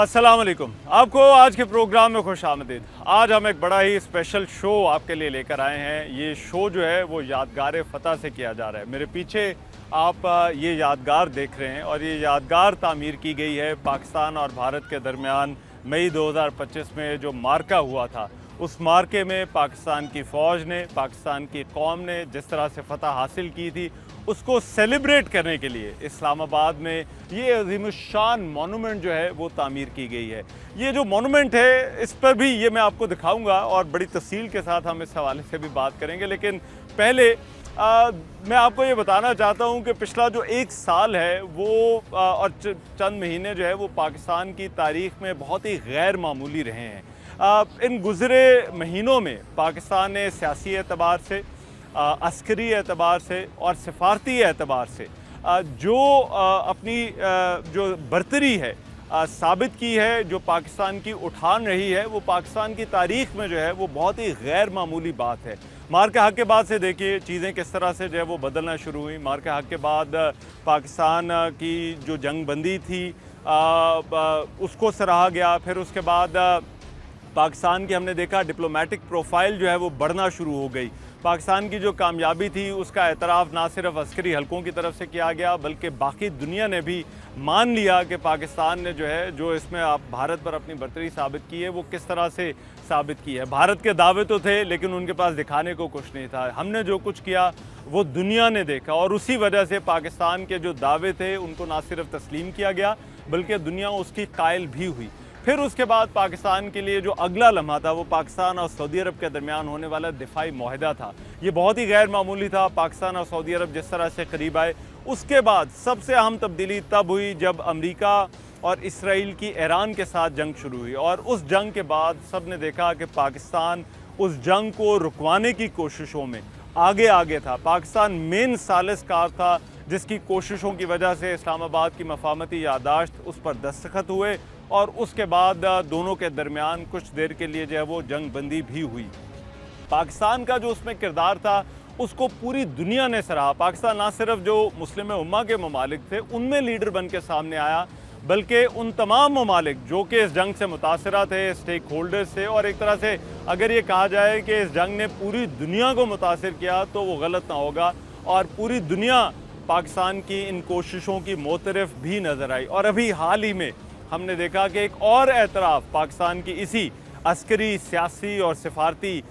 अस्सलाम वालेकुम। आपको आज के प्रोग्राम में खुश आमदीद। आज हम एक बड़ा ही स्पेशल शो आपके लिए लेकर आए हैं। ये शो जो है वो यादगार फ़तह से किया जा रहा है। मेरे पीछे आप ये यादगार देख रहे हैं और ये यादगार तामीर की गई है पाकिस्तान और भारत के दरमियान मई 2025 में जो मार्का हुआ था। उस मार्के में पाकिस्तान की फ़ौज ने, पाकिस्तान की कौम ने जिस तरह से फ़तह हासिल की थी, उसको सेलिब्रेट करने के लिए इस्लामाबाद में ये अज़ीमुश्शान मोनूमेंट जो है वो तामीर की गई है। ये जो मोनूमेंट है इस पर भी ये मैं आपको दिखाऊंगा और बड़ी तफसील के साथ हम इस हवाले से भी बात करेंगे। लेकिन पहले मैं आपको ये बताना चाहता हूँ कि पिछला जो एक साल है वो और चंद महीने जो है वो पाकिस्तान की तारीख़ में बहुत ही गैर मामूली रहे हैं। इन गुज़रे महीनों में पाकिस्तान ने सियासी एतबार से, अस्करी एतबार से और सफारती एतबार से जो अपनी जो बरतरी है साबित की है, जो पाकिस्तान की उठान रही है, वो पाकिस्तान की तारीख़ में जो है वो बहुत ही गैर मामूली बात है। मार्का हक़ के बाद से देखिए चीज़ें किस तरह से जो है वो बदलना शुरू हुई। मार्का हक़ के बाद पाकिस्तान की जो जंग बंदी थी उसको सराहा गया। फिर उसके बाद पाकिस्तान की हमने देखा डिप्लोमेटिक प्रोफाइल जो है वो बढ़ना शुरू हो गई। पाकिस्तान की जो कामयाबी थी उसका एतराफ़ ना सिर्फ अस्करी हलकों की तरफ से किया गया बल्कि बाकी दुनिया ने भी मान लिया कि पाकिस्तान ने जो है जो इसमें आप भारत पर अपनी बरतरी साबित की है वो किस तरह से साबित की है। भारत के दावे तो थे लेकिन उनके पास दिखाने को कुछ नहीं था। हमने जो कुछ किया वो दुनिया ने देखा और उसी वजह से पाकिस्तान के जो दावे थे उनको ना सिर्फ तस्लीम किया गया बल्कि दुनिया उसकी कायल भी हुई। फिर उसके बाद पाकिस्तान के लिए जो अगला लम्हा था वो पाकिस्तान और सऊदी अरब के दरमियान होने वाला दिफाई मुआहदा था। ये बहुत ही गैर मामूली था। पाकिस्तान और सऊदी अरब जिस तरह से करीब आए, उसके बाद सबसे अहम तब्दीली तब हुई जब अमेरिका और इसराइल की ईरान के साथ जंग शुरू हुई और उस जंग के बाद सब ने देखा कि पाकिस्तान उस जंग को रुकवाने की कोशिशों में आगे आगे था। पाकिस्तान मेन सालिसकार था जिसकी कोशिशों की वजह से इस्लामाबाद की मफाहमती यादाश्त उस पर दस्तखत हुए और उसके बाद दोनों के दरमियान कुछ देर के लिए जो है वो जंग बंदी भी हुई। पाकिस्तान का जो उसमें किरदार था उसको पूरी दुनिया ने सराहा। पाकिस्तान ना सिर्फ जो मुस्लिम उम्मा के ममालिक थे उनमें लीडर बन के सामने आया बल्कि उन तमाम ममालिक जो कि इस जंग से मुतासरा थे, स्टेक होल्डर्स थे, और एक तरह से अगर ये कहा जाए कि इस जंग ने पूरी दुनिया को मुतासर किया तो वो गलत ना होगा और पूरी दुनिया पाकिस्तान की इन कोशिशों की मोतरफ भी नज़र आई। और अभी हाल ही में हमने देखा कि एक और एतराफ़ पाकिस्तान की इसी अस्करी, सियासी और सफारती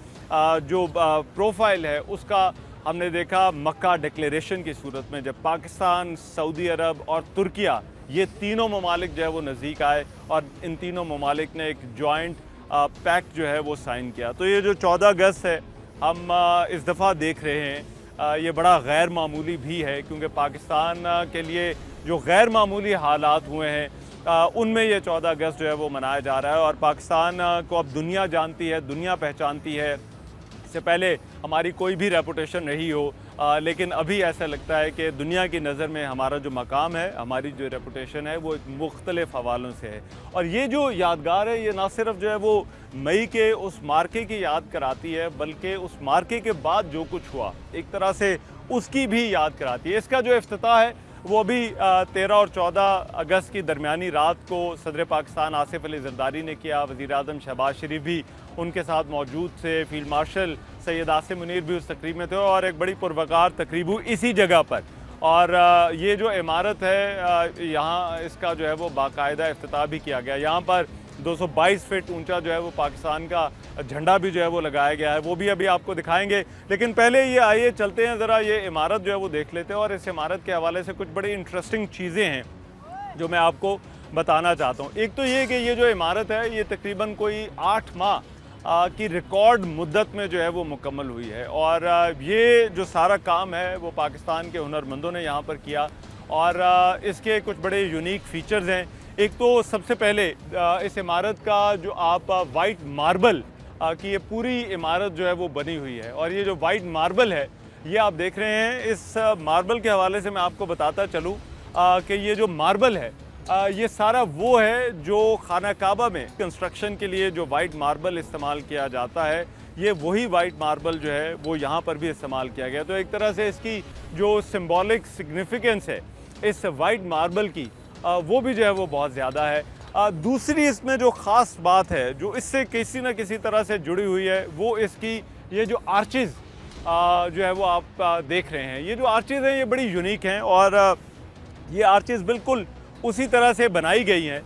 जो प्रोफाइल है उसका हमने देखा मक्का डिक्लेरेशन की सूरत में, जब पाकिस्तान, सऊदी अरब और तुर्किया ये तीनों ममालिक जो है वो नज़दीक आए और इन तीनों ममालिक ने एक जॉइंट पैक्ट जो है वो साइन किया। तो ये जो 14 अगस्त है हम इस दफ़ा देख रहे हैं ये बड़ा गैर मामूली भी है क्योंकि पाकिस्तान के लिए जो गैर मामूली हालात हुए हैं उनमें ये 14 अगस्त जो है वो मनाया जा रहा है और पाकिस्तान को अब दुनिया जानती है, दुनिया पहचानती है। इससे पहले हमारी कोई भी रेपुटेशन रही हो लेकिन अभी ऐसा लगता है कि दुनिया की नज़र में हमारा जो मकाम है, हमारी जो रेपुटेशन है वो मुख्तलिफ़ हवालों से है। और ये जो यादगार है ये ना सिर्फ जो है वो मई के उस मार्के की याद कराती है बल्कि उस मार्के के बाद जो कुछ हुआ एक तरह से उसकी भी याद कराती है। इसका जो इफ्तिताह है वो अभी 13 और 14 अगस्त की दरमियानी रात को सदर पाकिस्तान आसिफ अली ज़रदारी ने किया। वज़ीर आज़म शहबाज शरीफ भी उनके साथ मौजूद थे, फील्ड मार्शल सैयद आसिम मुनीर भी उस तकरीब में थे और एक बड़ी पुरवकार तकरीब हुई इसी जगह पर। और ये जो इमारत है यहाँ इसका जो है वो बाकायदा इफ्तिताह भी किया गया। यहाँ पर 222 फीट ऊंचा जो है वो पाकिस्तान का झंडा भी जो है वो लगाया गया है, वो भी अभी आपको दिखाएंगे। लेकिन पहले ये आइए चलते हैं ज़रा ये इमारत जो है वो देख लेते हैं और इस इमारत के हवाले से कुछ बड़ी इंटरेस्टिंग चीज़ें हैं जो मैं आपको बताना चाहता हूँ। एक तो ये कि ये जो इमारत है ये तकरीबन कोई 8 माह की रिकॉर्ड मुद्दत में जो है वो मुकम्मल हुई है और ये जो सारा काम है वो पाकिस्तान के हुनरमंदों ने यहाँ पर किया और इसके कुछ बड़े यूनिक फीचर्स हैं। एक तो सबसे पहले इस इमारत का जो आप वाइट मार्बल की ये पूरी इमारत जो है वो बनी हुई है और ये जो वाइट मार्बल है ये आप देख रहे हैं। इस मार्बल के हवाले से मैं आपको बताता चलूँ कि ये जो मार्बल है ये सारा वो है जो खाना काबा में कंस्ट्रक्शन के लिए जो वाइट मार्बल इस्तेमाल किया जाता है, ये वही वाइट मार्बल जो है वो यहाँ पर भी इस्तेमाल किया गया। तो एक तरह से इसकी जो सिंबॉलिक सिग्निफिकेंस है इस वाइट मार्बल की वो भी जो है वो बहुत ज़्यादा है। दूसरी इसमें जो ख़ास बात है, जो इससे किसी न किसी तरह से जुड़ी हुई है, वो इसकी ये जो आर्चेज़ जो है वो आप देख रहे हैं। ये जो आर्चेज़ हैं ये बड़ी यूनिक हैं और ये आर्चेज़ बिल्कुल उसी तरह से बनाई गई हैं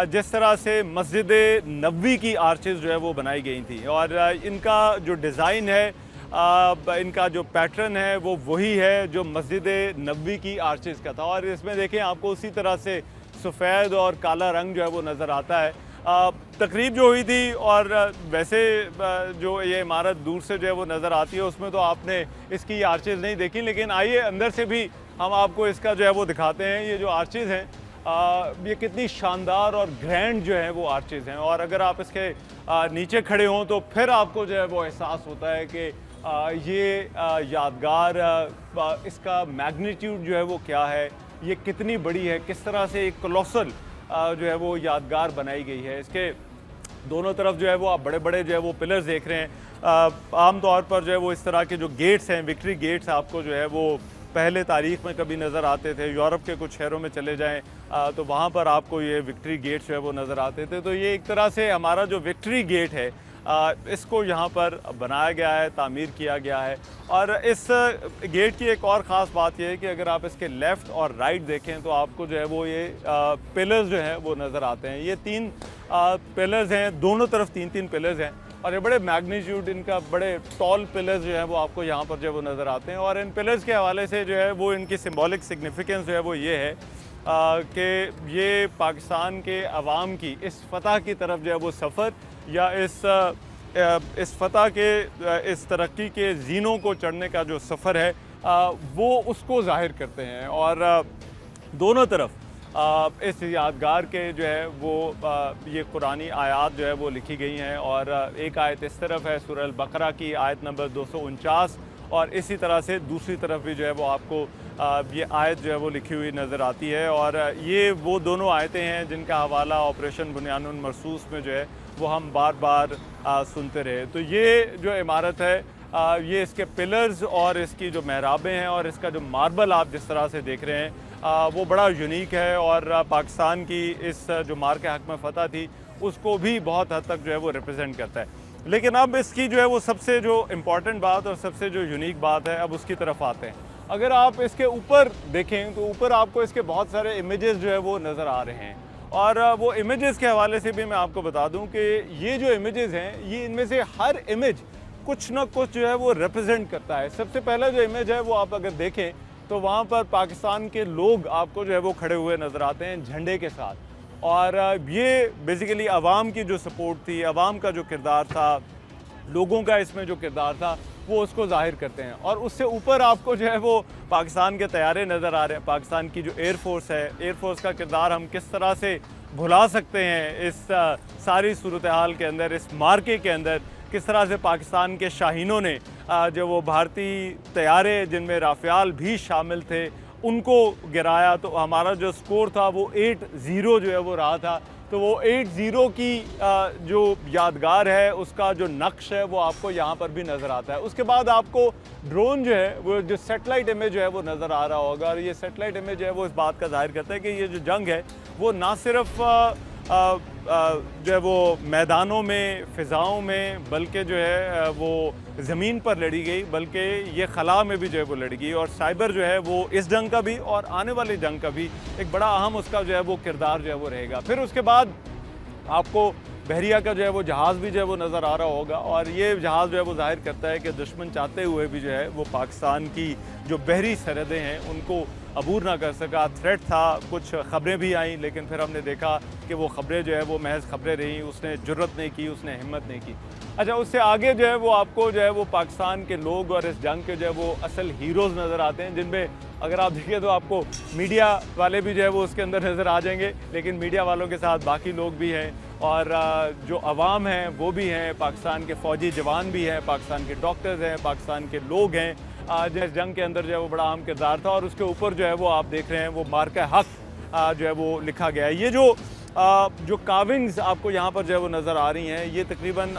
जिस तरह से मस्जिद नबवी की आर्चेज़ जो है वो बनाई गई थी। और इनका जो डिज़ाइन है, इनका जो पैटर्न है वो वही है जो मस्जिद नबवी की आर्चेज़ का था। और इसमें देखें आपको उसी तरह से सफ़ेद और काला रंग जो है वो नज़र आता है। तकरीब जो हुई थी और वैसे जो ये इमारत दूर से जो है वो नज़र आती है उसमें तो आपने इसकी आर्चेज़ नहीं देखी, लेकिन आइए अंदर से भी हम आपको इसका जो है वो दिखाते हैं। ये जो आर्चेज़ हैं ये कितनी शानदार और ग्रैंड जो है वो आर्चेज़ हैं। और अगर आप इसके नीचे खड़े हों तो फिर आपको जो है वो एहसास होता है कि ये यादगार इसका मैग्नीट्यूड जो है वो क्या है, ये कितनी बड़ी है, किस तरह से एक कोलोसल जो है वो यादगार बनाई गई है। इसके दोनों तरफ जो है वो आप बड़े बड़े जो है वो पिलर्स देख रहे हैं। आम तौर पर जो है वो इस तरह के जो गेट्स हैं, विक्ट्री गेट्स, आपको जो है वो पहले तारीख़ में कभी नज़र आते थे। यूरोप के कुछ शहरों में चले जाएं तो वहाँ पर आपको ये विक्ट्री गेट्स जो है वो नज़र आते थे। तो ये एक तरह से हमारा जो विक्ट्री गेट है इसको यहाँ पर बनाया गया है, तामीर किया गया है। और इस गेट की एक और ख़ास बात यह है कि अगर आप इसके लेफ़्ट और राइट देखें तो आपको जो है वो ये पिलर्स जो हैं वो नज़र आते हैं। ये 3 पिलर्स हैं, दोनों तरफ 3-3 पिलर्स हैं और ये बड़े मैग्नीट्यूड, इनका बड़े टॉल पिलर्स जो है वो आपको यहाँ पर जो है वो नज़र आते हैं। और इन पिलर्स के हवाले से जो है वो इनकी सिंबॉलिक सिग्निफिकेंस जो है वो ये है कि ये पाकिस्तान के अवाम की इस फ़तह की तरफ जो है वो सफ़र या इस फ़तह के इस तरक्की के ज़ीनों को चढ़ने का जो सफ़र है वो उसको ज़ाहिर करते हैं। और दोनों तरफ इस यादगार के जो है वो ये कुरानी आयत जो है वो लिखी गई हैं। और एक आयत इस तरफ है सूरह अल-बकरा की आयत नंबर 249 और इसी तरह से दूसरी तरफ भी जो है वो आपको ये आयत जो है वो लिखी हुई नज़र आती है। और ये वो दोनों आयतें हैं जिनका हवाला ऑपरेशन बुनियानुल मरसूस में जो है वो हम बार बार सुनते रहे। तो ये जो इमारत है ये इसके पिलर्स और इसकी जो महराबें हैं और इसका जो मार्बल आप जिस तरह से देख रहे हैं वो बड़ा यूनिक है। और पाकिस्तान की इस जो मार के हक़ में फ़तह थी उसको भी बहुत हद तक जो है वो रिप्रेजेंट करता है। लेकिन अब इसकी जो है वो सबसे जो इम्पॉर्टेंट बात और सबसे जो यूनिक बात है, अब उसकी तरफ आते हैं। अगर आप इसके ऊपर देखें तो ऊपर आपको इसके बहुत सारे इमेजेस जो है वो नज़र आ रहे हैं। और वो इमेजेस के हवाले से भी मैं आपको बता दूं कि ये जो इमेजेस हैं ये इनमें से हर इमेज कुछ ना कुछ जो है वो रिप्रेजेंट करता है। सबसे पहला जो इमेज है वो आप अगर देखें तो वहाँ पर पाकिस्तान के लोग आपको जो है वो खड़े हुए नज़र आते हैं झंडे के साथ। और ये बेसिकली आवाम की जो सपोर्ट थी, आवाम का जो किरदार था, लोगों का इसमें जो किरदार था वो उसको ज़ाहिर करते हैं। और उससे ऊपर आपको जो है वो पाकिस्तान के तैयारे नज़र आ रहे हैं। पाकिस्तान की जो एयरफोर्स है, एयरफोर्स का किरदार हम किस तरह से भुला सकते हैं इस सारी सूरत हाल के अंदर, इस मार्के के अंदर किस तरह से पाकिस्तान के शाहीनों ने जो वो भारतीय तैयारे जिनमें राफ़ेल भी शामिल थे उनको गिराया। तो हमारा जो स्कोर था वो 8-0 जो है वो रहा था। तो वो 8-0 की जो यादगार है उसका जो नक्श है वो आपको यहाँ पर भी नज़र आता है। उसके बाद आपको ड्रोन जो है वो जो सेटेलाइट इमेज जो है वो नज़र आ रहा होगा। और ये सेटेलाइट इमेज जो है वो इस बात का जाहिर करता है कि ये जो जंग है वो ना सिर्फ जो है वो मैदानों में, फ़िज़ाओं में, बल्कि जो है वो ज़मीन पर लड़ी गई, बल्कि ये खला में भी जो है वो लड़ी गई। और साइबर जो है वो इस जंग का भी और आने वाली जंग का भी एक बड़ा अहम उसका जो है वो किरदार जो है वो रहेगा। फिर उसके बाद आपको बहरिया का जो है वो जहाज़ भी जो है वो नज़र आ रहा होगा। और ये जहाज़ जो है वो जाहिर करता है कि दुश्मन चाहते हुए भी जो है वो पाकिस्तान की जो बहरी सरहदें हैं उनको अबूर ना कर सका। थ्रेट था, कुछ ख़बरें भी आईं, लेकिन फिर हमने देखा कि वो ख़बरें जो है वो महज ख़बरें रहीं, उसने जुर्रत नहीं की, उसने हिम्मत नहीं की। अच्छा, उससे आगे जो है वो आपको जो है वो पाकिस्तान के लोग और इस जंग के जो है वो असल हीरोज़ नज़र आते हैं, जिनमें अगर आप देखें तो आपको मीडिया वाले भी जो है वो उसके अंदर नज़र आ जाएंगे। लेकिन मीडिया वालों के साथ बाकी लोग भी हैं और जो अवाम हैं वो भी हैं, पाकिस्तान के फ़ौजी जवान भी हैं, पाकिस्तान के डॉक्टर्स हैं, पाकिस्तान के लोग हैं। जिस जंग के अंदर जो है वो बड़ा अहम किरदार था। और उसके ऊपर जो है वो आप देख रहे हैं वो मार्का हक जो है वो लिखा गया है। ये जो काविंग्स आपको यहाँ पर जो है वो नज़र आ रही हैं ये तकरीबन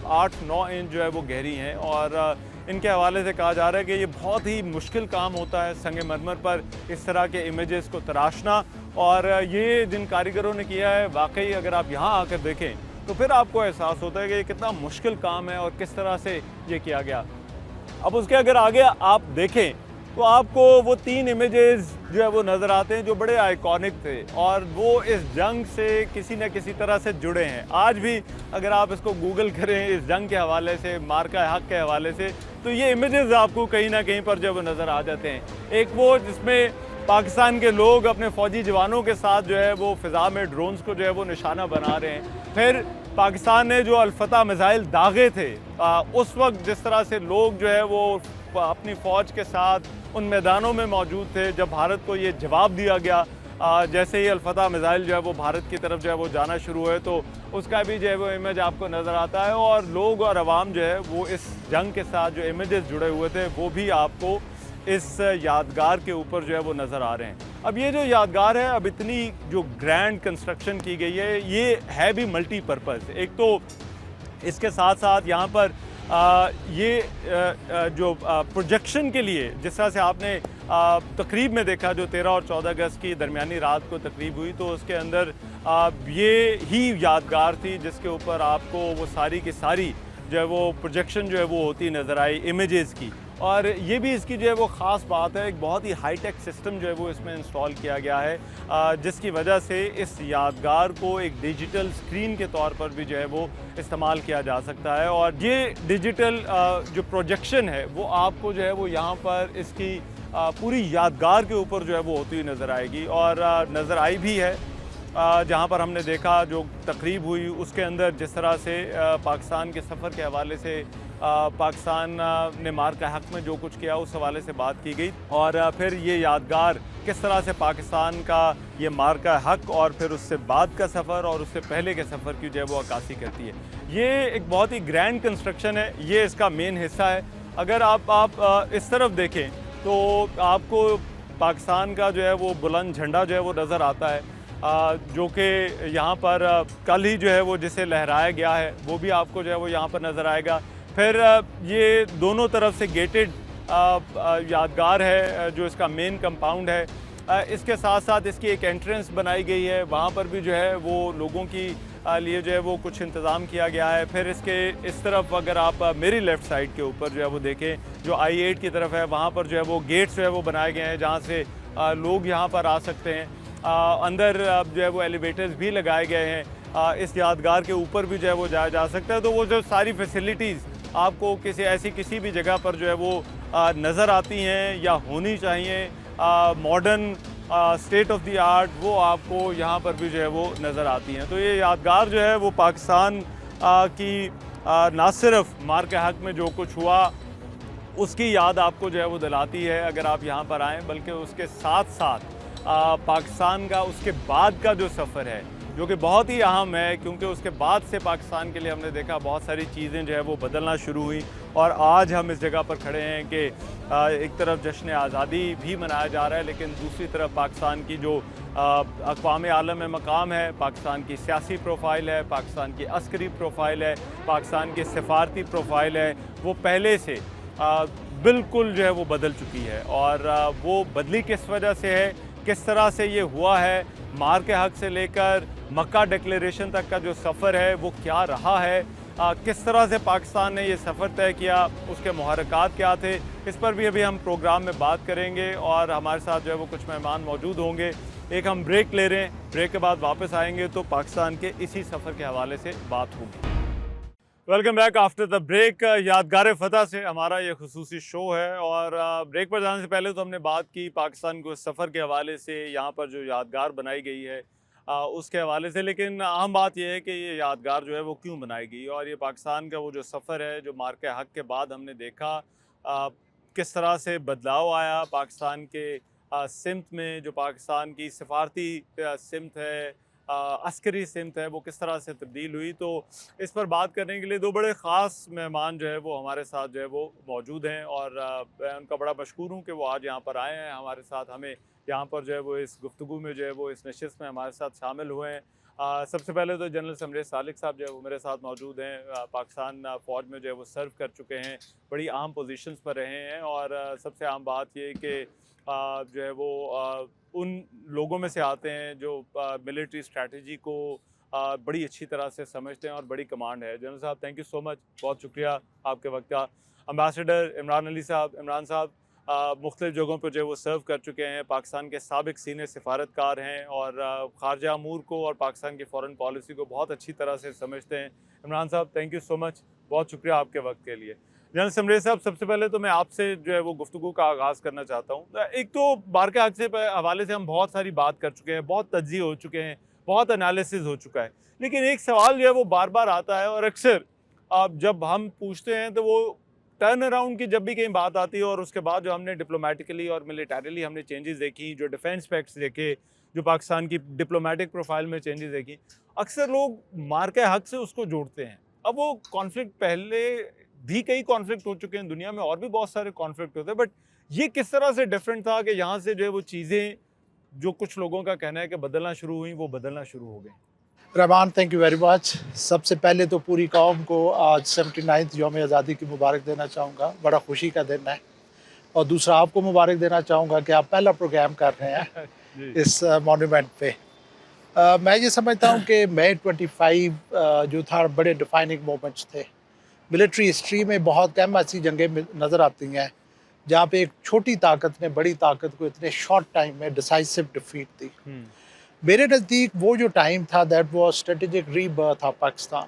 8-9 इंच जो है वो गहरी हैं। और इनके हवाले से कहा जा रहा है कि ये बहुत ही मुश्किल काम होता है संग मरमर पर इस तरह के इमेजेस को तराशना। और ये जिन कारीगरों ने किया है, वाकई अगर आप यहाँ आकर देखें तो फिर आपको एहसास होता है कि ये कितना मुश्किल काम है और किस तरह से ये किया गया। अब उसके अगर आगे आप देखें तो आपको वो 3 इमेजेस जो है वो नज़र आते हैं जो बड़े आइकॉनिक थे और वो इस जंग से किसी न किसी तरह से जुड़े हैं। आज भी अगर आप इसको गूगल करें इस जंग के हवाले से, मार्का हक के हवाले से, तो ये इमेजेस आपको कहीं ना कहीं पर जो वो नज़र आ जाते हैं। एक वो जिसमें पाकिस्तान के लोग अपने फ़ौजी जवानों के साथ जो है वो फ़िज़ा में ड्रोन्स को जो है वो निशाना बना रहे हैं। फिर पाकिस्तान ने जो अल-फतह मिसाइल दागे थे, उस वक्त जिस तरह से लोग जो है वो अपनी फ़ौज के साथ उन मैदानों में मौजूद थे जब भारत को ये जवाब दिया गया। जैसे ही अल-फतह मिसाइल जो है वो भारत की तरफ जो है वो जाना शुरू हुए तो उसका भी जो है वो इमेज आपको नज़र आता है और लोग और आवाम जो है वो इस जंग के साथ जो इमेजेस जुड़े हुए थे वो भी आपको इस यादगार के ऊपर जो है वो नज़र आ रहे हैं। अब ये जो यादगार है, अब इतनी जो ग्रैंड कंस्ट्रक्शन की गई है, ये है भी मल्टीपर्पज़। एक तो इसके साथ साथ यहाँ पर जो प्रोजेक्शन के लिए जिस तरह से आपने तकरीब में देखा जो 13 और 14 अगस्त की दरमियानी रात को तकरीब हुई, तो उसके अंदर ये ही यादगार थी जिसके ऊपर आपको वो सारी की सारी जो है वो प्रोजेक्शन जो है वो होती नज़र आई इमेजेस की। और ये भी इसकी जो है वो ख़ास बात है, एक बहुत ही हाईटेक सिस्टम जो है वो इसमें इंस्टॉल किया गया है जिसकी वजह से इस यादगार को एक डिजिटल स्क्रीन के तौर पर भी जो है वो इस्तेमाल किया जा सकता है। और ये डिजिटल जो प्रोजेक्शन है वो आपको जो है वो यहाँ पर इसकी पूरी यादगार के ऊपर जो है वो होती हुई नज़र आएगी और नज़र आई भी है। जहाँ पर हमने देखा जो तकरीब हुई उसके अंदर जिस तरह से पाकिस्तान के सफ़र के हवाले से पाकिस्तान ने मार्का हक में जो कुछ किया उस हवाले से बात की गई और फिर ये यादगार किस तरह से पाकिस्तान का ये मार्का हक और फिर उससे बाद का सफ़र और उससे पहले के सफ़र की जो है वो अक्कासी करती है। ये एक बहुत ही ग्रैंड कंस्ट्रक्शन है, ये इसका मेन हिस्सा है। अगर आप इस तरफ देखें तो आपको पाकिस्तान का जो है वो बुलंद झंडा जो है वो नज़र आता है जो कि यहाँ पर कल ही जो है वो जिसे लहराया गया है वो भी आपको जो है वो यहाँ पर नज़र आएगा। फिर ये दोनों तरफ से गेटेड यादगार है जो इसका मेन कंपाउंड है। इसके साथ साथ इसकी एक एंट्रेंस बनाई गई है, वहाँ पर भी जो है वो लोगों की लिए जो है वो कुछ इंतज़ाम किया गया है। फिर इसके इस तरफ अगर आप मेरी लेफ़्ट साइड के ऊपर जो है वो देखें जो I-8 की तरफ है, वहाँ पर जो है वो गेट्स जो है वो बनाए गए हैं जहाँ से लोग यहाँ पर आ सकते हैं। अंदर जो है वो एलिवेटर्स भी लगाए गए हैं। इस यादगार के ऊपर भी जो है वो जाया जा सकता है। तो वो जो सारी फैसिलिटीज़ आपको किसी भी जगह पर जो है वो नज़र आती हैं या होनी चाहिए modern state of the art, वो आपको यहाँ पर भी जो है वो नज़र आती हैं। तो ये यादगार जो है वो पाकिस्तान की ना सिर्फ मार्का हक में जो कुछ हुआ उसकी याद आपको जो है वो दिलाती है अगर आप यहाँ पर आएँ, बल्कि उसके साथ साथ पाकिस्तान का उसके बाद का जो सफ़र है जो कि बहुत ही अहम है, क्योंकि उसके बाद से पाकिस्तान के लिए हमने देखा बहुत सारी चीज़ें जो है वो बदलना शुरू हुई और आज हम इस जगह पर खड़े हैं कि एक तरफ जश्न आज़ादी भी मनाया जा रहा है लेकिन दूसरी तरफ पाकिस्तान की जो अक़वाम आलम में मकाम है, पाकिस्तान की सियासी प्रोफाइल है, पाकिस्तान की अस्करी प्रोफाइल है, पाकिस्तान की सफारती प्रोफाइल है, वो पहले से बिल्कुल जो है वो बदल चुकी है। और वो बदली किस वजह से है, किस तरह से ये हुआ है, मार्का हक से लेकर मक्का डिक्लेरेशन तक का जो सफ़र है वो क्या रहा है, किस तरह से पाकिस्तान ने ये सफ़र तय किया, उसके मुहर्रिकात क्या थे, इस पर भी अभी हम प्रोग्राम में बात करेंगे और हमारे साथ जो है वो कुछ मेहमान मौजूद होंगे। एक हम ब्रेक ले रहे हैं, ब्रेक के बाद वापस आएंगे तो पाकिस्तान के इसी सफ़र के हवाले से बात होगी। Welcome back after the break. यादगार फ़तह से हमारा ये खुसूसी शो है और ब्रेक पर जाने से पहले तो हमने बात की पाकिस्तान को सफ़र के हवाले से, यहाँ पर जो यादगार बनाई गई है उसके हवाले से। लेकिन अहम बात यह है कि ये यादगार जो है वो क्यों बनाई गई और ये पाकिस्तान का वो जो सफ़र है जो मार्का हक के बाद हमने देखा किस तरह से बदलाव आया पाकिस्तान के सिमत में, जो पाकिस्तान की सफारती सिमत है, अस्करी सिमत है, वो किस तरह से तब्दील हुई। तो इस पर बात करने के लिए दो बड़े ख़ास मेहमान जो है वो हमारे साथ जो है वो मौजूद हैं और मैं उनका बड़ा मशकूर हूँ कि वो आज यहाँ पर आए हैं हमारे साथ, हमें यहाँ पर जो है वो इस गुफ्तगू में जो है वो इस नशिस्त में हमारे साथ शामिल हुए हैं। सबसे पहले तो जनरल समरेश सालिक साहब जो है वो मेरे साथ मौजूद हैं। पाकिस्तान फ़ौज में जो है वो सर्व कर चुके हैं, बड़ी अहम पोजीशंस पर रहे हैं और सबसे अहम बात ये कि जो है वो उन लोगों में से आते हैं जो मिलिट्री स्ट्रैटेजी को बड़ी अच्छी तरह से समझते हैं और बड़ी कमांड है। जनरल साहब, थैंक यू सो मच, बहुत शुक्रिया आपके वक्त का। अम्बेसडर इमरान अली साहब, इमरान साहब मुख्तलिफ़ जगहों पर जो है वो सर्व कर चुके हैं, पाकिस्तान के साबिक सीनियर सिफारतकार हैं और ख़ारजा अमूर को और पाकिस्तान की फ़ॉरेन पॉलिसी को बहुत अच्छी तरह से समझते हैं। इमरान साहब, थैंक यू सो मच, बहुत शुक्रिया आपके वक्त के लिए। जनरल समरेश साहब, सबसे पहले तो मैं आपसे जो है वो गुफ्तगू का आगाज़ करना चाहता हूँ। एक तो बार के हादसे के हवाले से हम बहुत सारी बात कर चुके हैं, बहुत तज्ज़िये हो चुके हैं, बहुत एनालिसिस हो चुका है, लेकिन एक सवाल जो है वो बार बार आता है और अक्सर जब हम पूछते हैं तो वो टर्न अराउंड की जब भी कहीं बात आती है और उसके बाद जो हमने डिप्लोमेटिकली और मिलिटरीली हमने चेंजेस देखी, जो डिफेंस पैक्ट्स देखे, जो पाकिस्तान की डिप्लोमेटिक प्रोफाइल में चेंजेस देखी, अक्सर लोग मार के हक से उसको जोड़ते हैं। अब वो कॉन्फ्लिक्ट पहले भी कई कॉन्फ्लिक्ट हो चुके हैं दुनिया में, और भी बहुत सारे कॉन्फ्लिक्ट होते हैं, बट ये किस तरह से डिफरेंट था कि यहाँ से जो है वो चीज़ें, जो कुछ लोगों का कहना है कि बदलना शुरू हुई, वो बदलना शुरू हो गई। Rahman, thank you very much. सबसे पहले तो पूरी कौम को आज 79th यौम आज़ादी की मुबारक देना चाहूँगा, बड़ा खुशी का दिन है। और दूसरा आपको मुबारक देना चाहूँगा कि आप पहला प्रोग्राम कर रहे हैं इस मॉन्यूमेंट पे। मैं ये समझता हूँ कि मई 25 जो था बड़े डिफाइनिंग मोमेंट्स थे। मिलिट्री हिस्ट्री में बहुत अहम ऐसी जंगें नज़र आती हैं जहाँ पे एक छोटी ताकत ने बड़ी ताकत को इतने शॉर्ट टाइम में डिसाइसिव डिफीट दी। मेरे नज़दीक वो जो टाइम था that was strategic rebirth of Pakistan,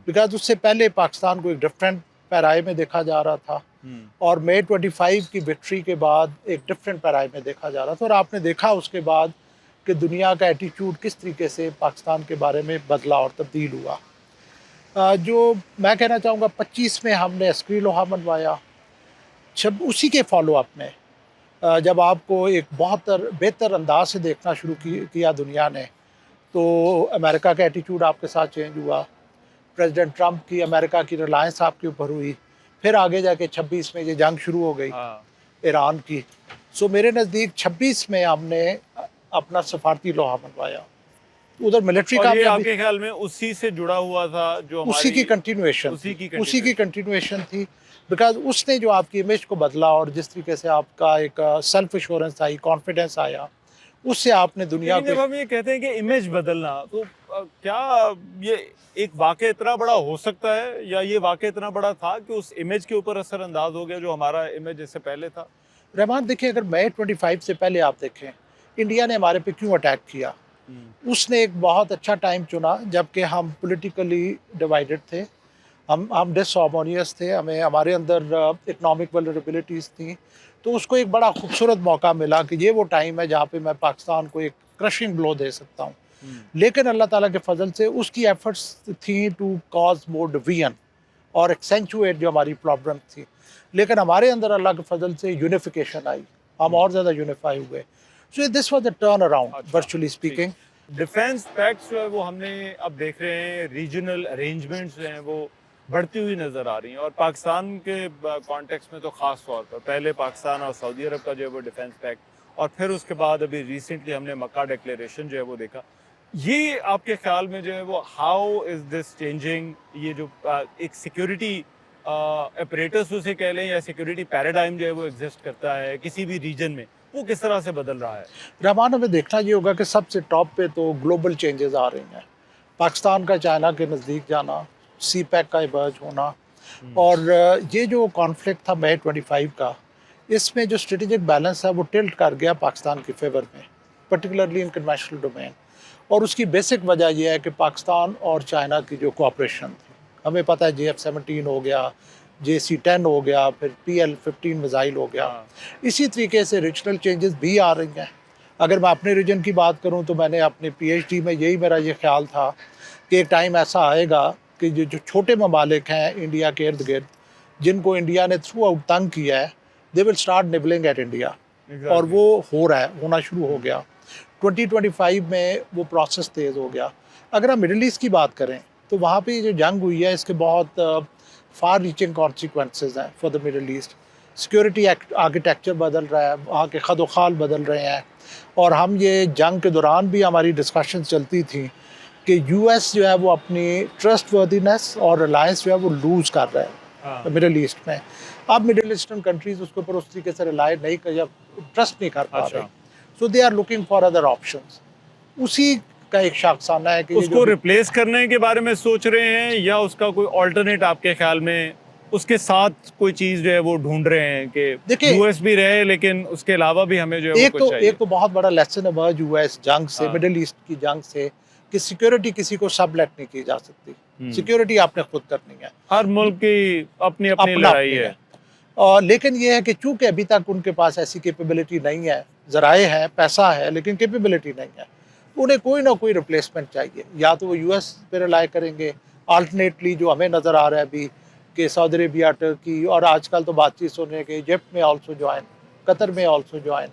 because उससे पहले पाकिस्तान को एक डिफरेंट पैराए में देखा जा रहा था और मई 25 की विक्ट्री के बाद एक डिफरेंट पैराए में देखा जा रहा था। और आपने देखा उसके बाद कि दुनिया का एटीट्यूड किस तरीके से पाकिस्तान के बारे में बदला और तब्दील हुआ। जो मैं कहना चाहूँगा 25 में हमने अस्करी लोहा मनवाया। जब उसी के फॉलोअप में जब आपको एक बहुत बेहतर अंदाज से देखना शुरू किया दुनिया ने, तो अमेरिका का एटीट्यूड आपके साथ चेंज हुआ। प्रेसिडेंट ट्रंप की अमेरिका की रिलायंस आपके ऊपर हुई। फिर आगे जाके 26 में ये जंग शुरू हो गई ईरान की। सो मेरे नज़दीक 26 में हमने अपना सफारती लोहा मनवाया। उधर मिलिट्री का आपके ख्याल में उसी से जुड़ा हुआ था, जो उसी की कंटिन्यूएशन थी, बिकॉज उसने जो आपकी इमेज को बदला और जिस तरीके से आपका एक सेल्फ एश्योरेंस आई, कॉन्फिडेंस आया, उससे आपने दुनिया को। जब हम ये कहते हैं कि इमेज बदलना, तो क्या ये एक वाक़या इतना बड़ा हो सकता है, या ये वाक़या इतना बड़ा था कि उस इमेज के ऊपर असरअंदाज हो गया जो हमारा इमेज इससे पहले था? रहमान, देखिए, अगर मई 25 से पहले आप देखें इंडिया ने हमारे पे क्यों अटैक किया। उसने एक बहुत अच्छा टाइम चुना जबकि हम पॉलिटिकली डिवाइडेड थे, हम डिसहार्मोनियस थे, हमें हमारे अंदर इकनॉमिक वल्नरेबिलिटीज़ थी। तो उसको एक बड़ा खूबसूरत मौका मिला कि ये वो टाइम है जहाँ पे मैं पाकिस्तान को एक क्रशिंग ब्लो दे सकता हूँ। लेकिन अल्लाह ताला के फजल से उसकी एफर्ट्स थी टू कॉज मोर डिवीजन और एक्सेंचुएट जो हमारी प्रॉब्लम थी। लेकिन हमारे अंदर अल्लाह के फजल से यूनिफिकेशन आई, हम और ज़्यादा यूनिफाई हुए। So this was the turn around virtually speaking. Defence pacts जो है वो हमने अब देख रहे हैं, रीजनल अरेंजमेंट्स जो हैं वो बढ़ती हुई नज़र आ रही हैं, और पाकिस्तान के कॉन्टेक्स्ट में तो ख़ास तौर पर पहले पाकिस्तान और सऊदी अरब का जो है वो डिफेंस पैक्ट, और फिर उसके बाद अभी रिसेंटली हमने मक्का डिक्लेरेशन जो है वो देखा। ये आपके ख्याल में जो है वो हाउ इज़ दिस चेंजिंग, ये जो एक सिक्योरिटी ऑपरेटर्स उसे कह लें या सिक्योरिटी पैराडाइम जो है वो एग्जिस्ट करता है किसी भी रीजन में, वो किस तरह से बदल रहा है? रहमान, हमें देखना ये होगा कि सबसे टॉप पे तो ग्लोबल चेंजेस आ रही हैं। पाकिस्तान का चाइना के नज़दीक जाना, सी पैक का इमर्ज होना, और ये जो कॉन्फ्लिक्ट था मई 25 का, इसमें जो स्ट्रेटेजिक बैलेंस है वो टिल्ट कर गया पाकिस्तान के फेवर में, पर्टिकुलरली इन कन्वेंशनल डोमेन। और उसकी बेसिक वजह यह है कि पाकिस्तान और चाइना की जो कोऑपरेशन थी, हमें पता है JF-17 हो गया, JC-10 हो गया, फिर PL-15 मिसाइल हो गया। इसी तरीके से रीजनल चेंजेस भी आ रही हैं। अगर मैं अपने रीजन की बात करूं तो मैंने अपने PhD में यही मेरा ये ख्याल था कि एक टाइम ऐसा आएगा कि जो छोटे ममालिक हैं इंडिया के इर्द गिर्द, जिनको इंडिया ने थ्रू आउट तंग किया है, they will start nibbling at India. और वो हो रहा है, होना शुरू हो गया। 2025 में वो प्रोसेस तेज़ हो गया। अगर हम मिडिल ईस्ट की बात करें तो वहाँ पे जो जंग हुई है इसके बहुत फार रीचिंग कॉन्सिक्वेंसेस हैं for the middle east. Security architecture बदल रहा है, वहाँ के खदोखाल बदल रहे हैं। और हम ये जंग के दौरान भी हमारी डिस्कशन चलती थी कि यूएस जो है वो अपनी ट्रस्टवर्दीनेस और रिलायंस जो है वो लूज कर रहा है मिडिल ईस्ट में। अब मिडिल ईस्टर्न कंट्रीज उसके ऊपर उस तरीके से रिलाई नहीं कर या ट्रस्ट नहीं कर पा रहे, so they are looking for other options. उसी का एक शाखसाना है कि उसको रिप्लेस करने के बारे में सोच रहे हैं या उसका कोई ऑल्टरनेट आपके ख्याल में उसके साथ कोई चीज जो है वो ढूंढ रहे हैं कि यूएस भी रहे लेकिन उसके अलावा भी हमें जो है वो कुछ चाहिए। एक तो बहुत बड़ा लेसन इमर्ज हुआ है इस जंग से, मिडिल ईस्ट की जंग से, कि सिक्योरिटी किसी को सबलेट नहीं की जा सकती। सिक्योरिटी आपने खुद करनी है, हर मुल्क की अपनी अपनी लड़ाई है। और लेकिन ये है कि चूंकि अभी तक उनके पास ऐसी कैपेबिलिटी नहीं है, जराए हैं, पैसा है, लेकिन कैपेबिलिटी नहीं है, तो उन्हें कोई ना कोई रिप्लेसमेंट चाहिए। या तो वो यूएस पे रिलाई करेंगे, अल्टरनेटली जो हमें नज़र आ रहा है अभी कि सऊदी अरेबिया, टर्की, और आजकल तो बातचीत सुनने के इजिप्ट में ऑल्सो ज्वाइन, कतर में ऑल्सो ज्वाइन।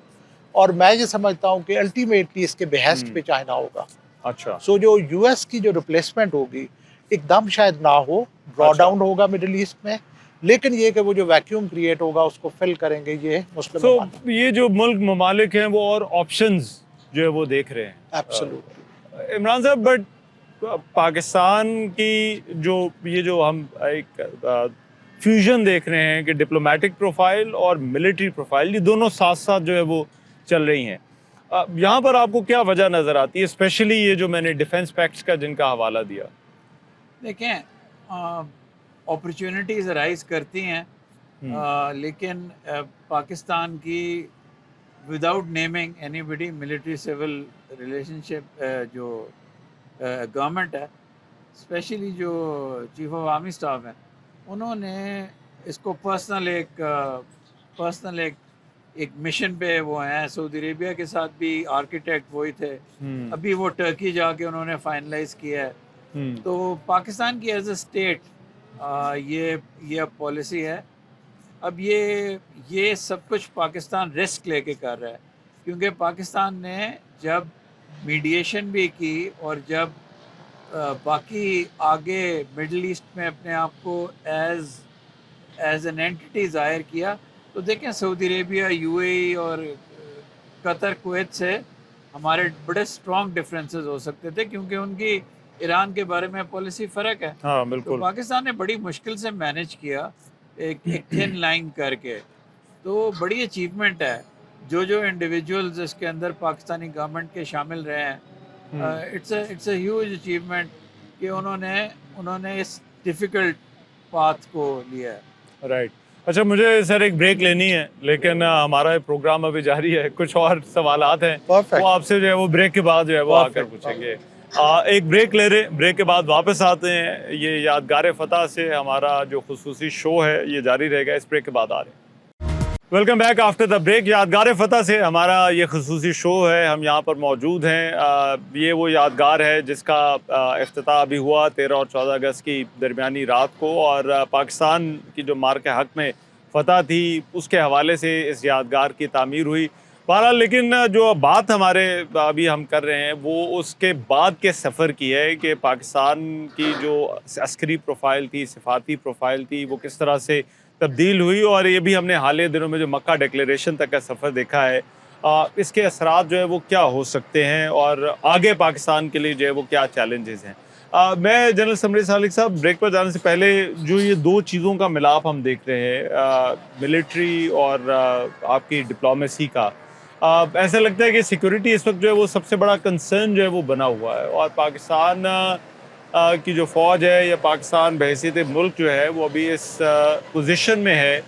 और मैं ये समझता हूँ कि अल्टीमेटली इसके बेहेस्ट पे चाइना होगा। अच्छा, सो जो यूएस की जो रिप्लेसमेंट होगी एकदम शायद ना हो, ड्रॉ डाउन होगा मिडिल ईस्ट में, लेकिन ये कि वो जो वैक्यूम क्रिएट होगा उसको फिल करेंगे ये मुस्लिम। ये जो मुल्क ममालिक हैं वो और ऑप्शंस जो है वो देख रहे हैं। एब्सोल्युटली इमरान साहब, बट पाकिस्तान की जो हम एक फ्यूजन देख रहे हैं कि डिप्लोमेटिक प्रोफाइल और मिलिट्री प्रोफाइल, ये दोनों साथ साथ जो है वो चल रही हैं। यहाँ पर आपको क्या वजह नज़र आती है, स्पेशली ये जो मैंने डिफेंस पैक्ट्स का जिनका हवाला दिया? देखें, अपॉर्चुनिटीज़ राइज करती हैं, लेकिन पाकिस्तान की without naming anybody military civil relationship जो गवर्नमेंट है, स्पेशली जो चीफ ऑफ आर्मी स्टाफ है, उन्होंने इसको पर्सनल एक मिशन पे वो हैं। सऊदी अरेबिया के साथ भी आर्किटेक्ट वही थे, अभी वो टर्की जाके उन्होंने फाइनलाइज किया है। तो पाकिस्तान की एज ए स्टेट ये पॉलिसी है। अब ये सब कुछ पाकिस्तान रिस्क लेके कर रहा है, क्योंकि पाकिस्तान ने जब मीडिएशन भी की और जब बाकी आगे मिडल ईस्ट में अपने आप को एज एन एंटिटी ज़ाहिर किया, तो देखें सऊदी अरेबिया, यूएई और कतर, कुवैत से हमारे बड़े स्ट्रॉन्ग डिफरेंसेस हो सकते थे, क्योंकि उनकी ईरान के बारे में पॉलिसी फ़र्क है। हाँ, बिल्कुल। तो पाकिस्तान ने बड़ी मुश्किल से मैनेज किया एक थिन लाइन करके, तो बड़ी अचीवमेंट है। जो इंडिविजुअल्स इसके अंदर पाकिस्तानी गवर्नमेंट के शामिल रहे हैं, इट्स अ ह्यूज अचीवमेंट कि उन्होंने इस डिफ़िकल्ट पाथ को लिया है। राइट। अच्छा, मुझे सर एक ब्रेक लेनी है, लेकिन हमारा प्रोग्राम अभी जारी है। कुछ और सवालात हैं वो आपसे जो है वो ब्रेक के बाद जो है वो आकर पूछेंगे। एक ब्रेक ले रहे, ब्रेक के बाद वापस आते हैं। ये यादगार फतह से हमारा जो खुसूसी शो है ये जारी रहेगा। इस ब्रेक के बाद आ रहे हैं। Welcome back after the break. यादगार फतह से हमारा ये खुसूसी शो है, हम यहाँ पर मौजूद हैं। ये वो यादगार है जिसका इफ्तिताह अभी हुआ 13 और 14 अगस्त की दरमियानी रात को, और पाकिस्तान की जो मार्के हक में फ़तह थी उसके हवाले से इस यादगार की तामीर हुई। बहरहाल, लेकिन जो बात हमारे अभी हम कर रहे हैं वो उसके बाद के सफ़र की है कि पाकिस्तान की जो अस्करी प्रोफाइल थी, सिफारती प्रोफाइल थी, वो किस तरह से तब्दील हुई। और ये भी हमने हाल ही दिनों में जो मक्का डिक्लेरेशन तक का सफ़र देखा है, इसके असरात जो है वो क्या हो सकते हैं और आगे पाकिस्तान के लिए जो है वो क्या चैलेंजेस हैं। मैं जनरल समरी सालिक साहब, ब्रेक पर जाने से पहले जो ये दो चीज़ों का मिलाप हम देख रहे हैं, मिलिट्री और आपकी डिप्लोमेसी का, ऐसा लगता है कि सिक्योरिटी इस वक्त जो है वो सबसे बड़ा कंसर्न जो है वो बना हुआ है। और पाकिस्तान की जो फ़ौज है या पाकिस्तान बहैसियत मुल्क जो है वो अभी इस पोजीशन में है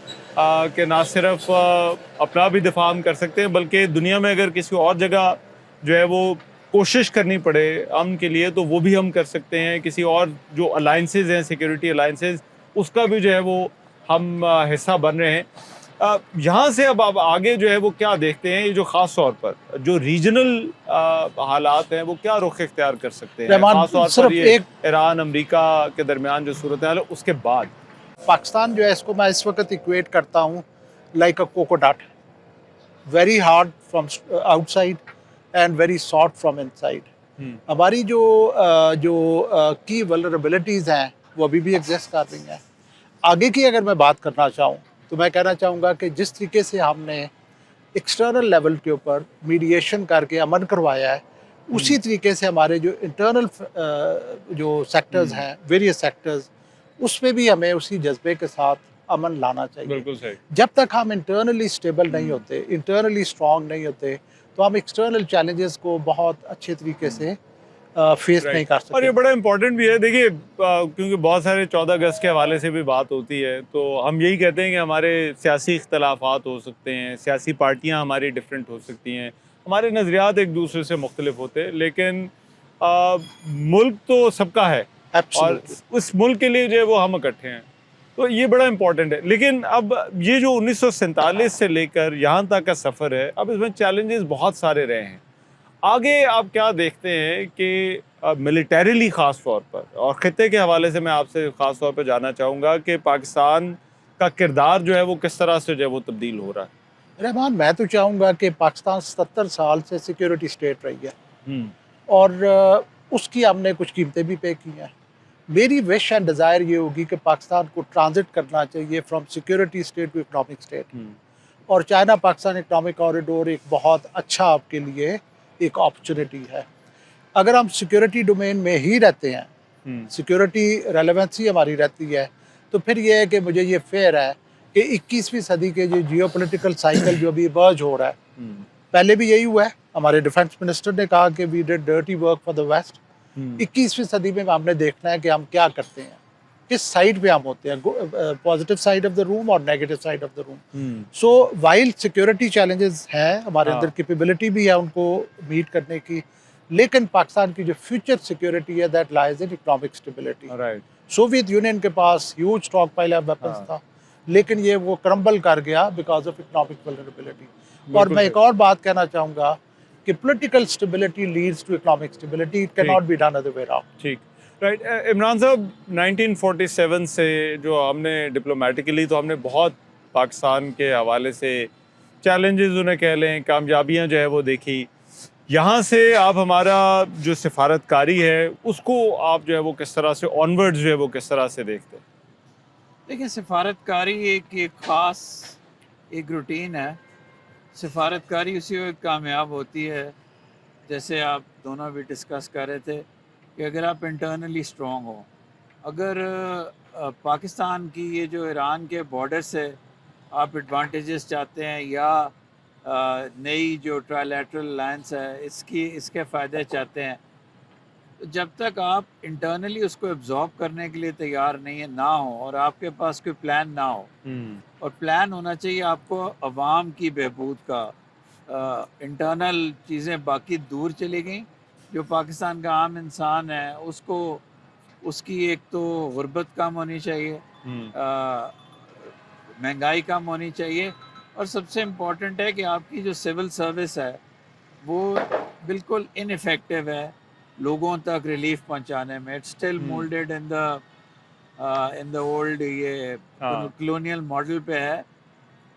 कि ना सिर्फ अपना भी दिफा हम कर सकते हैं, बल्कि दुनिया में अगर किसी और जगह जो है वो कोशिश करनी पड़े अमन के लिए तो वो भी हम कर सकते हैं। किसी और जो अलाइंसेज हैं, सिक्योरिटी अलाइंसेज, उसका भी जो है वो हम हिस्सा बन रहे हैं। यहाँ से अब आगे जो है वो क्या देखते हैं, ये जो ख़ास तौर पर जो रीजनल हालात हैं वो क्या रुख इख्तियार कर सकते हैं, ख़ास तौर पर ये ईरान अमेरिका के दरमियान जो सूरत हाल है उसके बाद? पाकिस्तान जो है इसको मैं इस वक्त इक्वेट करता हूँ like a coconut, very hard from outside and very soft from inside. हमारी जो की वल्नरेबिलिटीज़ हैं वो अभी भी एग्जिस्ट कर रही हैं। आगे की अगर मैं बात करना चाहूँ तो मैं कहना चाहूँगा कि जिस तरीके से हमने एक्सटर्नल लेवल के ऊपर मीडिएशन करके अमन करवाया है, उसी तरीके से हमारे जो इंटरनल जो सेक्टर्स हैं, वेरियस सेक्टर्स, उसमें भी हमें उसी जज्बे के साथ अमन लाना चाहिए। बिल्कुल सही। जब तक हम इंटरनली स्टेबल नहीं होते, इंटरनली स्ट्रांग नहीं होते, तो हम एक्सटर्नल चैलेंजेस को बहुत अच्छे तरीके से फेस नहीं कर और ये सकते। बड़ा इंपॉर्टेंट भी है, देखिए क्योंकि बहुत सारे 14 अगस्त के हवाले से भी बात होती है, तो हम यही कहते हैं कि हमारे सियासी इख्तलाफात हो सकते हैं, सियासी पार्टियां हमारी डिफरेंट हो सकती हैं, हमारे नज़रियात एक दूसरे से मुख्तलिफ होते हैं, लेकिन मुल्क तो सबका है और एब्सोल्युटली। उस मुल्क के लिए जो है वो हम इकट्ठे हैं, तो ये बड़ा इंपॉर्टेंट है। लेकिन अब ये जो 1947 से लेकर यहाँ तक का सफ़र है, अब इसमें चैलेंजेस बहुत सारे रहे हैं। आगे आप क्या देखते हैं कि मिलिटरीली ख़ास तौर पर और ख़ित्ते के हवाले से मैं आपसे ख़ास तौर पर जानना चाहूँगा कि पाकिस्तान का किरदार जो है वो किस तरह से जो है वो तब्दील हो रहा है? रहमान, मैं तो चाहूँगा कि पाकिस्तान 77 साल से सिक्योरिटी स्टेट रही है हम्म, और उसकी हमने कुछ कीमतें भी पे की हैं। मेरी विश एंड डिज़ायर ये होगी कि पाकिस्तान को ट्रांजिट करना चाहिए from security state to economic state, hmm, और चाइना पाकिस्तान इकोनॉमिक कॉरिडोर एक बहुत अच्छा आपके लिए एक अपॉर्चुनिटी है। अगर हम सिक्योरिटी डोमेन में ही रहते हैं, सिक्योरिटी रेलेवेंसी हमारी रहती है, तो फिर ये है कि मुझे ये फेयर है कि 21वीं सदी के जो जियोपॉलिटिकल साइकिल जो अभी इमर्ज हो रहा है, हम्म, पहले भी यही हुआ है। हमारे डिफेंस मिनिस्टर ने कहा कि we did dirty work for the west. 21वीं सदी में हमने देखना है कि हम क्या करते हैं, किस साइड पे हम होते हैं, positive side of the room और negative side of the room. So while security challenges हैं, हमारे हाँ। अंदर कैपेबिलिटी भी है उनको मीट करने की, लेकिन पाकिस्तान की जो फ्यूचर सिक्योरिटी है that lies in economic stability. Right. Soviet Union के पास huge stockpile of weapons हाँ। था, लेकिन ये वो क्रम्बल कर गया बिकॉज ऑफ इकोनॉमिक वल्नरेबिलिटी। और बिल्कुल मैं एक सही। और बात कहना चाहूँगा कि political stability leads to economic stability, it can not be done other way around. ठीक। राइट। इमरान साहब, 1947 से जो हमने डिप्लोमेटिकली तो हमने बहुत पाकिस्तान के हवाले से चैलेंजेस उन्हें कह लें, कामयाबियां जो है वो देखी। यहाँ से आप हमारा जो सिफारतकारी है उसको आप जो है वो किस तरह से ऑनवर्ड्स जो है वो किस तरह से देखते हैं? देखिए, सिफारतकारी एक ख़ास एक रूटीन है। सिफारतकारी उसी वक्त कामयाब होती है, जैसे आप दोनों भी डिस्कस कर रहे थे, कि अगर आप इंटरनली स्ट्रॉन्ग हो। अगर पाकिस्तान की ये जो ईरान के बॉर्डर से आप एडवांटेजेस चाहते हैं, या नई जो ट्रायलैटरल अलायंस है इसके फ़ायदे चाहते हैं, तो जब तक आप इंटरनली उसको एब्जॉर्ब करने के लिए तैयार नहीं है ना हो, और आपके पास कोई प्लान ना हो, और प्लान होना चाहिए आपको अवाम की बहबूद का। इंटरनल चीज़ें बाकी दूर चली गई। जो पाकिस्तान का आम इंसान है उसको उसकी एक तो गुर्बत कम होनी चाहिए, महंगाई कम होनी चाहिए, और सबसे इम्पॉर्टेंट है कि आपकी जो सिविल सर्विस है वो बिल्कुल इनफेक्टिव है लोगों तक रिलीफ पहुंचाने में। It's still moulded in the old ये हाँ। कॉलोनियल मॉडल पे है।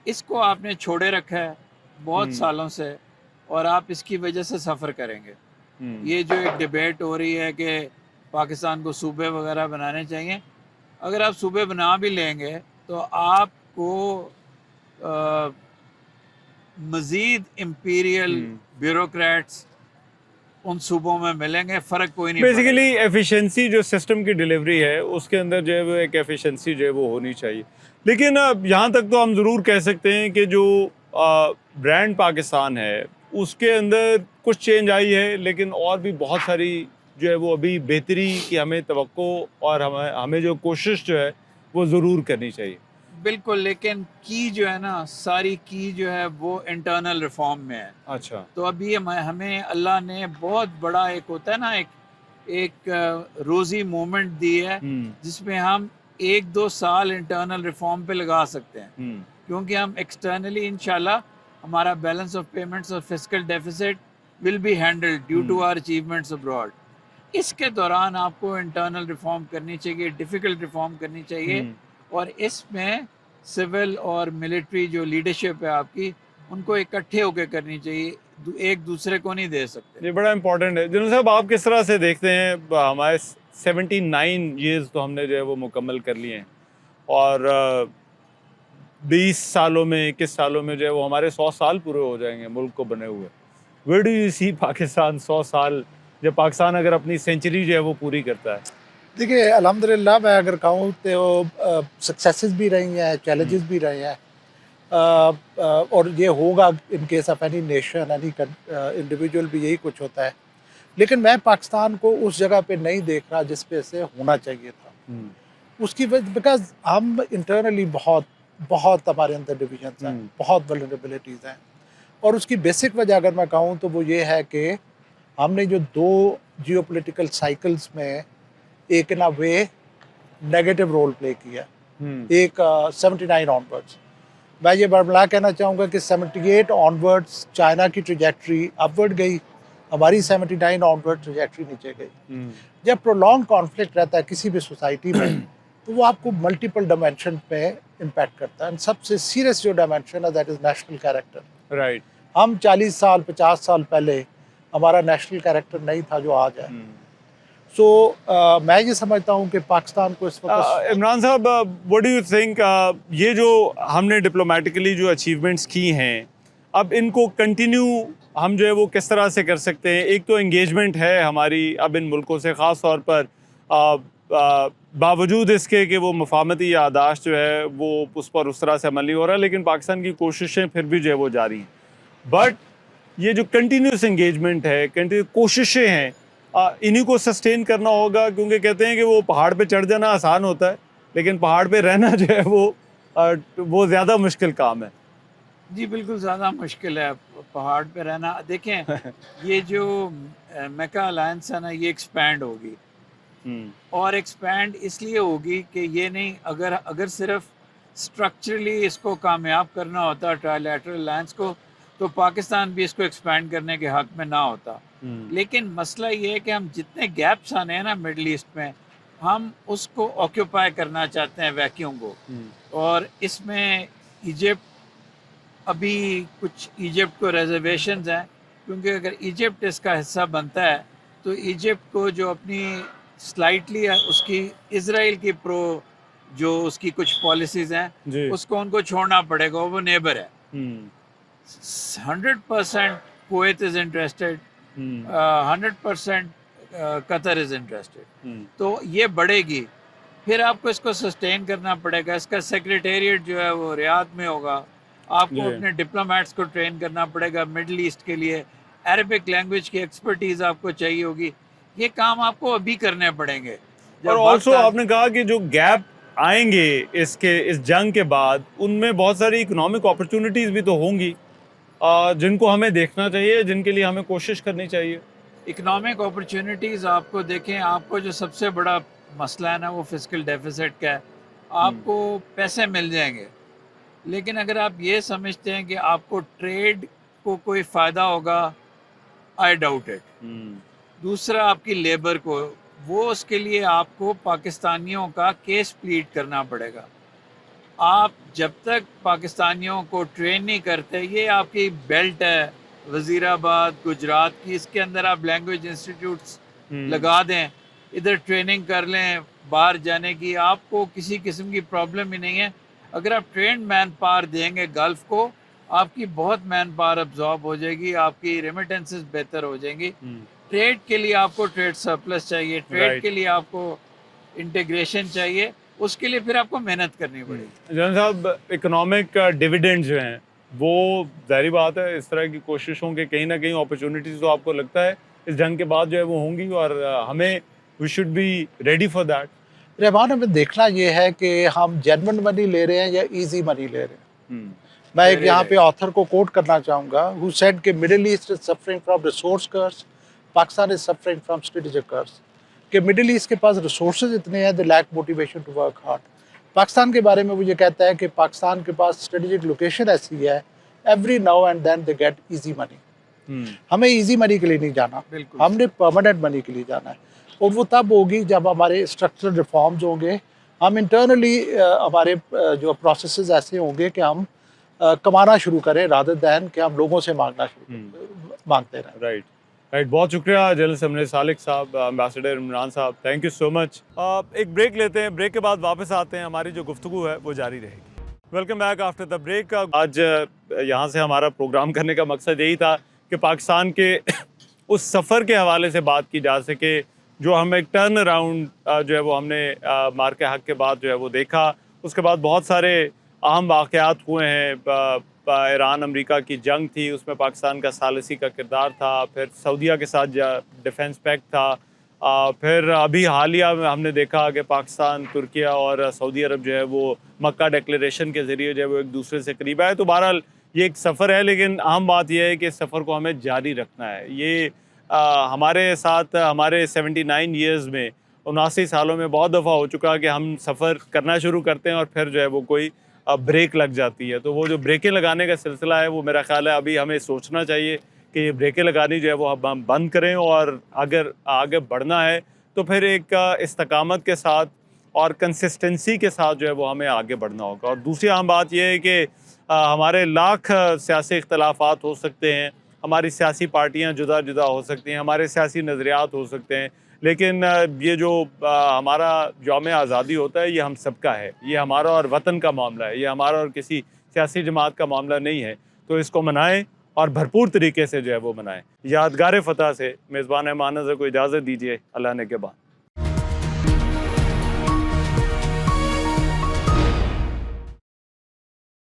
इसको आपने छोड़े रखा है बहुत सालों से, और आप इसकी वजह से सफ़र करेंगे। ये जो एक डिबेट हो रही है कि पाकिस्तान को सूबे वगैरह बनाने चाहिए, अगर आप सूबे बना भी लेंगे तो आपको मज़ीद इम्पीरियल ब्यूरोक्रेट्स उन सूबों में मिलेंगे, फ़र्क कोई नहीं पड़ेगा। बेसिकली एफिशिएंसी जो सिस्टम की डिलीवरी है उसके अंदर जो है वो एक एफिशिएंसी जो है वो होनी चाहिए। लेकिन यहाँ तक तो हम ज़रूर कह सकते हैं कि जो ब्रांड पाकिस्तान है उसके अंदर कुछ चेंज आई है, लेकिन और भी बहुत सारी जो है वो अभी बेहतरी की हमें तवक्को और हमें जो कोशिश जो है वो ज़रूर करनी चाहिए। बिल्कुल, लेकिन की जो है ना, सारी की जो है वो इंटरनल रिफॉर्म में है। अच्छा। तो अभी हमें अल्लाह ने बहुत बड़ा एक होता है ना, एक रोज़ी मोमेंट दी है, जिसमें हम 1-2 साल इंटरनल रिफॉर्म पे लगा सकते हैं, क्योंकि हम एक्सटर्नली इंशाल्लाह हमारा बैलेंस ऑफ पेमेंट्स और fiscal deficit will be handled due to our achievements abroad. इसके दौरान आपको इंटरनल रिफॉर्म करनी चाहिए, डिफ़िकल्ट रिफॉर्म करनी चाहिए, और इसमें सिविल और मिलिट्री जो लीडरशिप है आपकी, उनको इकट्ठे होकर करनी चाहिए, एक दूसरे को नहीं दे सकते। ये बड़ा इंपॉर्टेंट है। जनरल साहब, आप किस तरह से देखते हैं हमारे 79 ईयर्स तो हमने जो है वो मुकम्मल कर लिए हैं, और 20 सालों में 21 सालों में जो है वो हमारे 100 साल पूरे हो जाएंगे मुल्क को बने हुए। Where do you see Pakistan 100 साल, जब पाकिस्तान अगर अपनी सेंचुरी जो है वो पूरी करता है? देखिए अल्हम्दुलिल्लाह मैं अगर कहूँ तो सक्सेसेस भी रही हैं, चैलेंजेस भी रहे हैं, और ये होगा in case of any nation, any individual भी यही कुछ होता है। लेकिन मैं पाकिस्तान को उस जगह पे नहीं देख रहा जिस पे से होना चाहिए था। उसकी वजह बिकॉज हम इंटरनली बहुत बहुत हमारे अंदर डिविजन्स हैं, बहुत वल्नरेबिलिटीज़ हैं, और उसकी बेसिक वजह अगर मैं कहूँ तो वो ये है कि हमने जो 2 जियोपॉलिटिकल साइकिल्स में एक इन अ वे नेगेटिव रोल प्ले किया। एक 79 ऑनवर्ड्स, मैं ये बरमला कहना चाहूँगा कि 78 ऑनवर्ड्स चाइना की ट्रैजेक्टरी अपवर्ड गई, हमारी 79 ऑनवर्ड ट्रैजेक्टरी नीचे गई। जब प्रोलॉन्ग कॉन्फ्लिक्ट रहता है किसी भी सोसाइटी में तो वो आपको मल्टीपल डायमेंशन पे इम्पैक्ट करता है। सबसे सीरियस जो डायमेंशन है that is national character. Right. हम 40 साल 50 साल पहले हमारा नेशनल कैरेक्टर नहीं था जो आज है। सो मैं ये समझता हूँ कि पाकिस्तान को इस वक्त इमरान साहब, व्हाट डू यू थिंक, ये जो हमने डिप्लोमेटिकली जो अचीवमेंट्स की हैं, अब इनको कंटिन्यू हम जो है वो किस तरह से कर सकते हैं? एक तो एंगेजमेंट है हमारी अब इन मुल्कों से, ख़ास तौर पर बावजूद इसके कि वो मफाहमती यादाश्त जो है वो उस पर उस तरह से अमल नहीं हो रहा, लेकिन पाकिस्तान की कोशिशें फिर भी जो है वो जारी हैं। बट ये जो कंटिन्यूस एंगेजमेंट है, कंटिन्यू कोशिशें हैं, इन्हीं को सस्टेन करना होगा, क्योंकि कहते हैं कि वो पहाड़ पे चढ़ जाना आसान होता है, लेकिन पहाड़ पे रहना जो है वो ज़्यादा मुश्किल काम है। जी बिल्कुल ज़्यादा मुश्किल है पहाड़ पे रहना। देखें ये जो मेका अलायंस है ना, ये एक्सपैंड होगी, और एक्सपैंड इसलिए होगी कि ये नहीं, अगर सिर्फ स्ट्रक्चरली इसको कामयाब करना होता ट्राइलैटरल अलायंस को, तो पाकिस्तान भी इसको एक्सपैंड करने के हक में ना होता। लेकिन मसला ये है कि हम जितने गैप्स आने हैं ना मिडल ईस्ट में, हम उसको ऑक्यूपाई करना चाहते हैं, वैक्यूम को। और इसमें इजिप्ट, अभी कुछ इजिप्ट को रिजर्वेशंस हैं, क्योंकि अगर इजिप्ट इसका हिस्सा बनता है तो इजिप्ट को जो अपनी स्लाइटली उसकी इजराइल की जो उसकी कुछ पॉलिसीज़ हैं उसको उनको छोड़ना पड़ेगा, वो नेबर है। 100% Kuwait is interested, 100% Qatar is interested. तो ये बढ़ेगी, फिर आपको इसको सस्टेन करना पड़ेगा। इसका सेक्रेटेरिएट जो है वो रियाद में होगा, आपको अपने डिप्लोमेट्स को ट्रेन करना पड़ेगा मिडल ईस्ट के लिए, अरबिक लैंग्वेज की एक्सपर्टीज़ आपको चाहिए होगी। ये काम आपको अभी करने पड़ेंगे। और ऑल्सो आपने कहा कि जो गैप आएंगे इस जंग के बाद, उनमें बहुत सारी इकोनॉमिक अपॉर्चुनिटीज़ भी तो होंगी जिनको हमें देखना चाहिए, जिनके लिए हमें कोशिश करनी चाहिए। इकोनॉमिक अपॉर्चुनिटीज़ आपको देखें, आपको जो सबसे बड़ा मसला है ना वो फिस्कल डेफिसिट का है। आपको पैसे मिल जाएंगे, लेकिन अगर आप ये समझते हैं कि आपको ट्रेड को कोई फ़ायदा होगा, आई डाउट इट। दूसरा आपकी लेबर को, वो उसके लिए आपको पाकिस्तानियों का केस प्लीड करना पड़ेगा। आप जब तक पाकिस्तानियों को ट्रेन नहीं करते, ये आपकी बेल्ट है वज़ीराबाद गुजरात की, इसके अंदर आप लैंग्वेज इंस्टीट्यूट्स लगा दें, इधर ट्रेनिंग कर लें, बाहर जाने की आपको किसी किस्म की प्रॉब्लम ही नहीं है। अगर आप ट्रेंड मैन पावर देंगे गल्फ़ को, आपकी बहुत मैन पावर अब्जॉर्ब हो जाएगी, आपकी रेमिटेंसेस बेहतर हो जाएंगी। ट्रेड के लिए आपको ट्रेड सरप्लस चाहिए, ट्रेड के लिए आपको इंटीग्रेशन चाहिए, उसके लिए फिर आपको मेहनत करनी पड़ेगी। जन साहब, इकोनॉमिक डिविडेंड जो हैं वो ज़ाहिर बात है इस तरह की कोशिशों के कहीं ना कहीं अपॉर्चुनिटीज़ तो आपको लगता है इस जंग के बाद जो है वो होंगी, और हमें we should be ready for that. Rahman, हमें देखना ये है कि हम जेन्युइन मनी ले रहे हैं या इजी मनी ले रहे हैं। मैं एक यहाँ पे ऑथर को कोट करना चाहूँगा, हु सेड कि Middle East is suffering from resource curse, Pakistan is suffering from strategic curse. कि मिडिल ईस्ट के पास रिसोर्सेज इतने हैं, they lack motivation to work hard. Pakistan के बारे में वो ये कहता है कि पाकिस्तान के पास स्ट्रेटेजिक लोकेशन ऐसी है, every now and then they get easy money. हमें इजी मनी के लिए नहीं जाना, हमने परमानेंट मनी के लिए जाना है, और वो तब होगी जब हमारे स्ट्रक्चरल रिफॉर्म्स होंगे, हम इंटरनली हमारे जो प्रोसेसेस ऐसे होंगे कि हम कमाना शुरू करें रादर दैन कि हम लोगों से मांगते रहें। राइट, बहुत शुक्रिया जनरल समरी सालिक साहब, एम्बेसडर इमरान साहब, थैंक यू सो मच। एक ब्रेक लेते हैं, ब्रेक के बाद वापस आते हैं, हमारी जो गुफ्तगू है वो जारी रहेगी। Welcome back after the break. आज यहाँ से हमारा प्रोग्राम करने का मकसद यही था कि पाकिस्तान के उस सफ़र के हवाले से बात की जा सके, जो हम एक टर्न अराउंड जो है वो हमने मार के हक के बाद जो है वो देखा। उसके बाद बहुत सारे अहम वाक़यात हुए हैं। ईरान अमेरिका की जंग थी, उसमें पाकिस्तान का सालिसी का किरदार था। फिर सऊदीया के साथ डिफेंस पैक्ट था। फिर अभी हालिया में हमने देखा कि पाकिस्तान, तुर्किया और सऊदी अरब जो है वो मक्का डिक्लेरेशन के ज़रिए जो है वो एक दूसरे से करीब आए। तो बहरहाल ये एक सफ़र है, लेकिन अहम बात यह है कि इस सफ़र को हमें जारी रखना है। ये हमारे साथ हमारे 79 ईयर्स में, 79 सालों में बहुत दफ़ा हो चुका कि हम सफ़र करना शुरू करते हैं और फिर जो है वो कोई ब्रेक लग जाती है। तो वो जो ब्रेकें लगाने का सिलसिला है वो मेरा ख़्याल है अभी हमें सोचना चाहिए कि ये ब्रेकें लगानी जो है वो अब हम बंद करें, और अगर आगे बढ़ना है तो फिर एक इस्तकामत के साथ और कंसिस्टेंसी के साथ जो है वो हमें आगे बढ़ना होगा। और दूसरी अहम बात यह है कि हमारे लाख सियासी इख्तलाफात हो सकते हैं, हमारी सियासी पार्टियां जुदा जुदा हो सकती हैं, हमारे सियासी नज़रियात हो सकते हैं, लेकिन ये जो हमारा यौम आज़ादी होता है ये हम सबका है। ये हमारा और वतन का मामला है, ये हमारा और किसी सियासी जमात का मामला नहीं है। तो इसको मनाएं और भरपूर तरीके से जो है वो मनाएं। यादगार फ़तह से मेज़बान एहमान को इजाज़त दीजिए। अल्लाह ने के बाद।